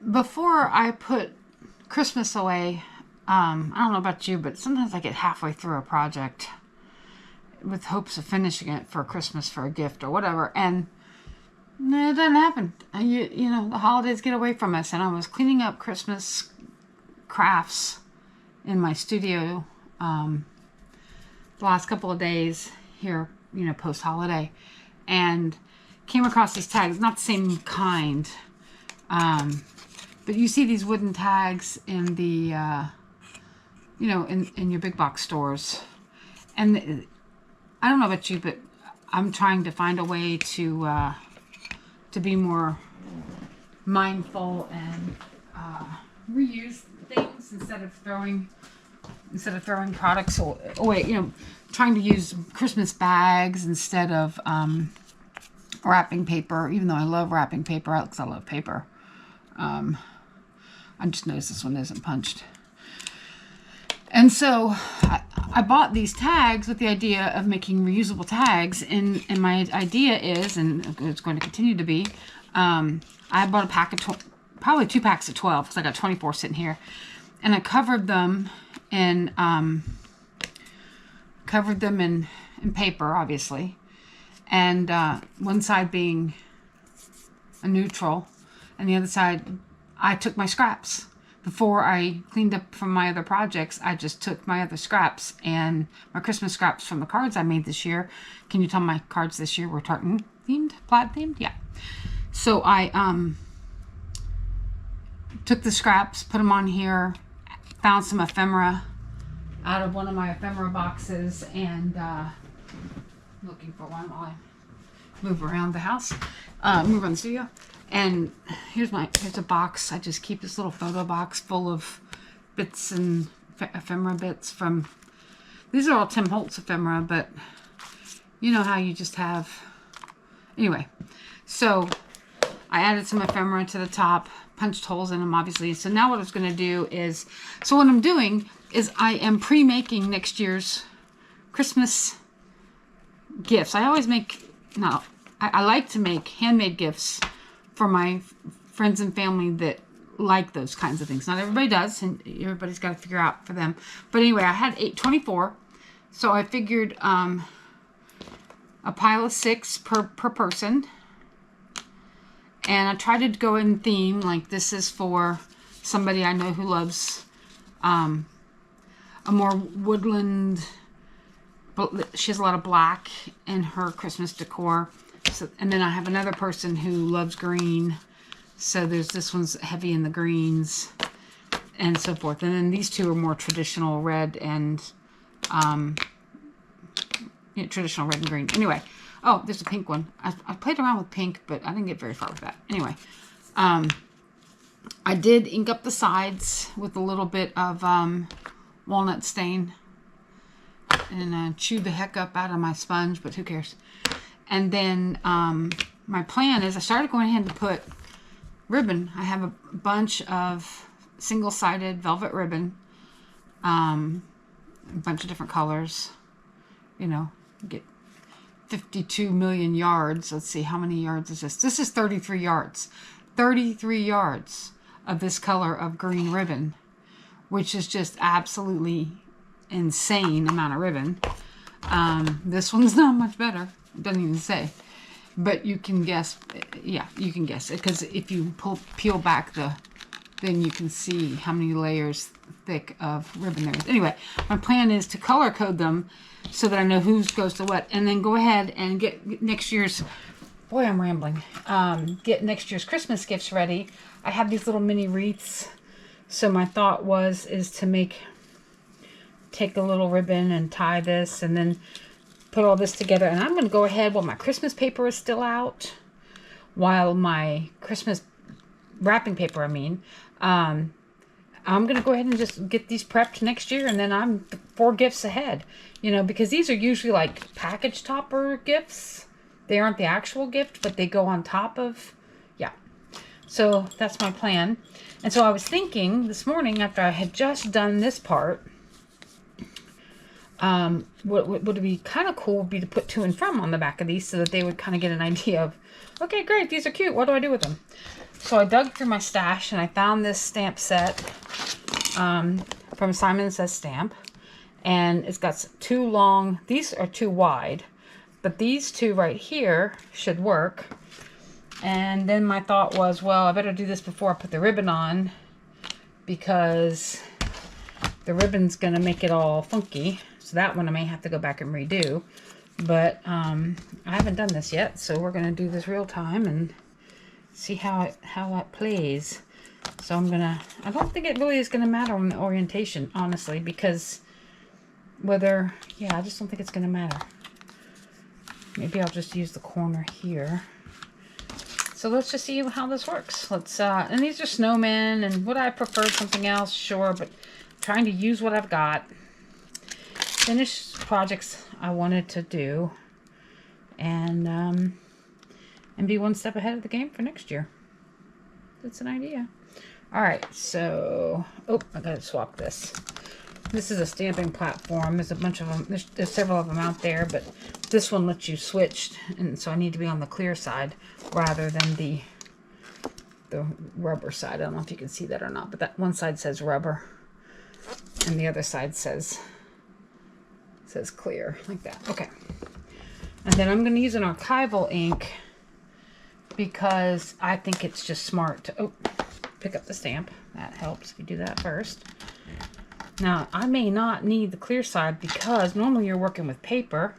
before I put Christmas away, I don't know about you, but sometimes I get halfway through a project with hopes of finishing it for Christmas for a gift or whatever, and it doesn't happen. You know, the holidays get away from us, and I was cleaning up Christmas crafts in my studio the last couple of days here, you know, post-holiday, and came across these tags, not the same kind, but you see these wooden tags in the, you know, in your big box stores, and I don't know about you, but I'm trying to find a way to be more mindful and reuse things instead of throwing products away. You know, trying to use Christmas bags instead of wrapping paper. Even though I love wrapping paper, because I love paper. I just noticed this one isn't punched. And so I bought these tags with the idea of making reusable tags, and my idea is, and it's going to continue to be, I bought a pack of probably 2 packs of 12, because I got 24 sitting here, and I covered them in paper, obviously, and one side being a neutral, and the other side I took my scraps. Before I cleaned up from my other projects, I just took my other scraps and my Christmas scraps from the cards I made this year. Can you tell my cards this year were tartan themed? Plaid themed? Yeah. So I took the scraps, put them on here, found some ephemera out of one of my ephemera boxes, and looking for one while I move around the house, move around the studio. And here's a box. I just keep this little photo box full of bits and ephemera bits from, these are all Tim Holtz ephemera, but you know how you just have, anyway. So I added some ephemera to the top, punched holes in them, obviously. So now what I was going to do is, so what I'm doing is I am pre-making next year's Christmas gifts. I always make, no, I like to make handmade gifts for my friends and family that like those kinds of things. Not everybody does, and everybody's got to figure out for them. But anyway, I had 24, so I figured a pile of 6 per person. And I tried to go in theme, like this is for somebody I know who loves a more woodland, she has a lot of black in her Christmas decor. So, and then I have another person who loves green, so there's this one's heavy in the greens and so forth. And then these two are more traditional red and traditional red and green. Anyway, oh, there's a pink one. I played around with pink, but I didn't get very far with that. Anyway, I did ink up the sides with a little bit of walnut stain, and chewed the heck up out of my sponge, but who cares? And then my plan is I started going ahead to put ribbon. I have a bunch of single-sided velvet ribbon, a bunch of different colors. You know, get 52 million yards. Let's see, how many yards is this? This is 33 yards. 33 yards of this color of green ribbon, which is just absolutely insane amount of ribbon. This one's not much better. It doesn't even say, but you can guess. Yeah, you can guess it, because if you peel back the thing, you can see how many layers thick of ribbon there is. Anyway, my plan is to color code them so that I know whose goes to what, and then go ahead and get next year's, boy, I'm rambling, get next year's Christmas gifts ready. I have these little mini wreaths, so my thought is to take a little ribbon and tie this, and then put all this together. And I'm going to go ahead while my Christmas paper is still out, while my Christmas wrapping paper, I'm going to go ahead and just get these prepped next year, and then I'm 4 gifts ahead, you know, because these are usually like package topper gifts. They aren't the actual gift, but they go on top of, yeah. So that's my plan. And so I was thinking this morning, after I had just done this part, what would be kind of cool would be to put to and from on the back of these, so that they would kind of get an idea of, okay, great, these are cute, what do I do with them? So I dug through my stash and I found this stamp set from Simon Says Stamp. And it's got two long, these are too wide, but these two right here should work. And then my thought was, well, I better do this before I put the ribbon on, because the ribbon's going to make it all funky. So that one I may have to go back and redo. But I haven't done this yet, so we're going to do this real time and see how it plays. So I don't think it really is going to matter on the orientation, honestly, because I just don't think it's going to matter. Maybe I'll just use the corner here. So let's just see how this works. And these are snowmen, and would I prefer something else? Sure, but I'm trying to use what I've got. Finish projects I wanted to do, and be one step ahead of the game for next year. That's an idea. All right, so, I gotta swap this. This is a stamping platform. There's a bunch of them. There's several of them out there, but this one lets you switch, and so I need to be on the clear side rather than the rubber side. I don't know if you can see that or not, but that one side says rubber, and the other side says clear, like that. Okay. And then I'm going to use an archival ink because I think it's just smart to pick up the stamp. That helps if you do that first. Now, I may not need the clear side because normally you're working with paper,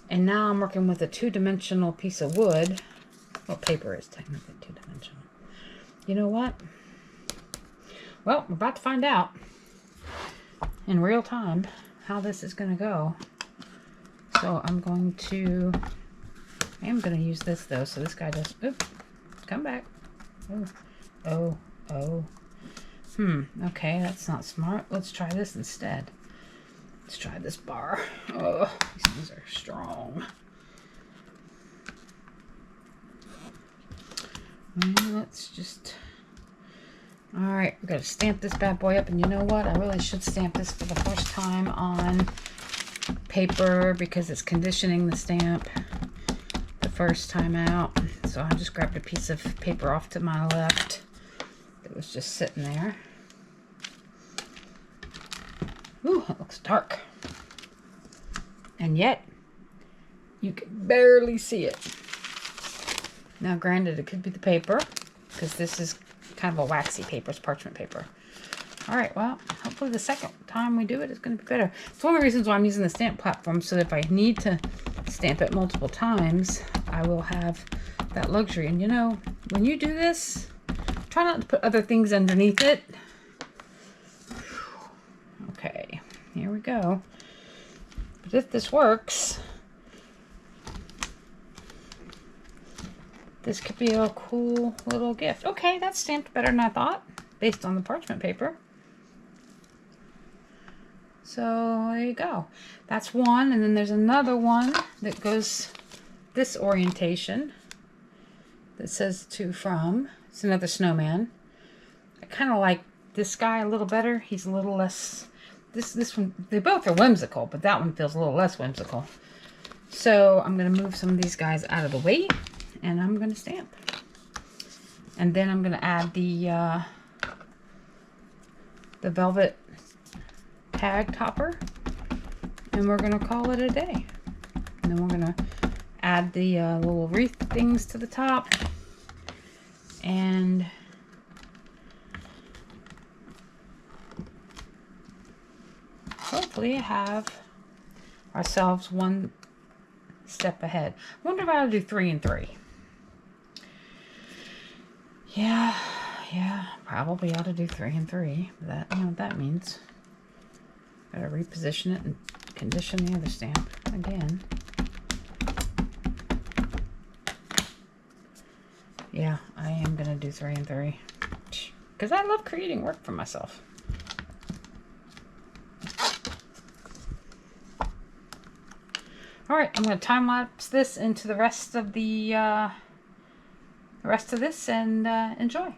and now I'm working with a two-dimensional piece of wood. Well, paper is technically two-dimensional. You know what? Well, we're about to find out in real time how this is going to go. So I am going to use this though, so this guy does, come back. Okay, that's not smart. Let's try this instead. Let's try this bar. Oh, these things are strong. Let's just, all right, we've got to stamp this bad boy up, and you know what? I really should stamp this for the first time on paper because it's conditioning the stamp the first time out. So I just grabbed a piece of paper off to my left that was just sitting there. Ooh, it looks dark. And yet, you can barely see it. Now, granted, it could be the paper, because this is kind of a waxy paper. It's parchment paper. All right, well, hopefully the second time we do it is going to be better. It's one of the reasons why I'm using the stamp platform, so that if I need to stamp it multiple times, I will have that luxury. And you know, when you do this, try not to put other things underneath it. Okay, here we go. But if this works, this could be a cool little gift. Okay, that's stamped better than I thought, based on the parchment paper. So there you go. That's one, and then there's another one that goes this orientation that says to from. It's another snowman. I kind of like this guy a little better. He's a little less, this one, they both are whimsical, but that one feels a little less whimsical. So I'm going to move some of these guys out of the way, and I'm going to stamp. And then I'm going to add the velvet tag topper, and we're going to call it a day. And then we're going to add the little wreath things to the top, and hopefully have ourselves one step ahead. I wonder if I'll do 3 and 3. Yeah, probably ought to do 3 and 3. That, you know what that means. Gotta reposition it and condition the other stamp again. Yeah, I am gonna do 3 and 3. Because I love creating work for myself. Alright, I'm gonna time lapse this into the rest of this and enjoy.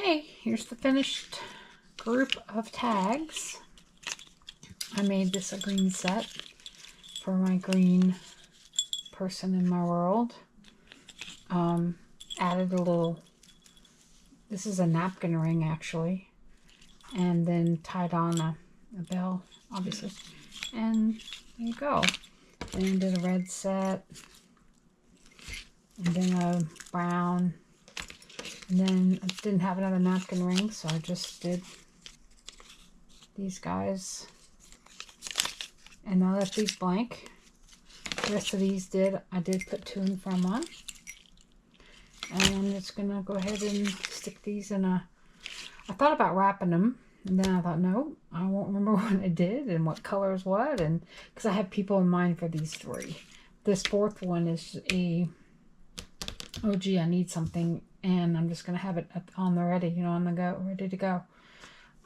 Okay, here's the finished group of tags. I made this a green set for my green person in my world. Added a little, this is a napkin ring actually, and then tied on a bell, obviously. And there you go. Then did a red set, and then a brown, and then I didn't have another napkin ring, so I just did these guys, and I left these blank. The rest of these I did put to and from on. And it's gonna go ahead and stick these in a, I thought about wrapping them, and then I thought, no, I won't remember what I did and what color is what, and because I have people in mind for these three. This fourth one is a, oh gee, I need something, and I'm just gonna have it on the ready, you know, on the go, ready to go.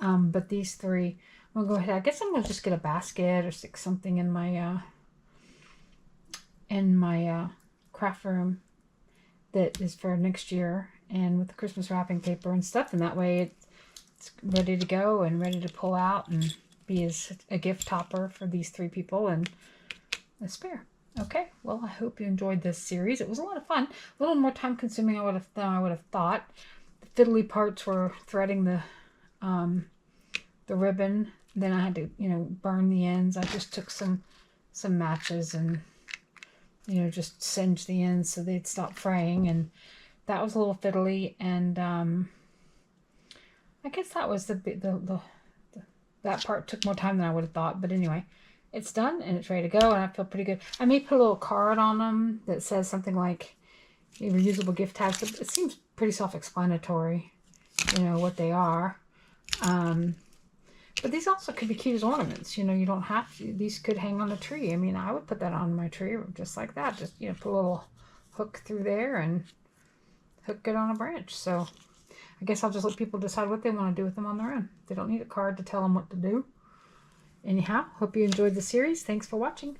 But these three, I'm gonna go ahead. I guess I'm gonna just get a basket or stick something in my craft room that is for next year, and with the Christmas wrapping paper and stuff, and that way it's ready to go and ready to pull out and be as a gift topper for these three people and a spare. Okay, well, I hope you enjoyed this series. It was a lot of fun, a little more time consuming than I would have thought. The fiddly parts were threading the ribbon. Then I had to, you know, burn the ends. I just took some matches and, you know, just singe the ends so they'd stop fraying, and that was a little fiddly. And I guess that was that part took more time than I would have thought. But anyway, it's done and it's ready to go, and I feel pretty good. I may put a little card on them that says something like reusable gift tags, but it seems pretty self-explanatory, you know, what they are. But these also could be cute as ornaments. You know, you don't have to. These could hang on a tree. I mean, I would put that on my tree just like that. Just, you know, put a little hook through there and hook it on a branch. So I guess I'll just let people decide what they want to do with them on their own. They don't need a card to tell them what to do. Anyhow, hope you enjoyed the series. Thanks for watching.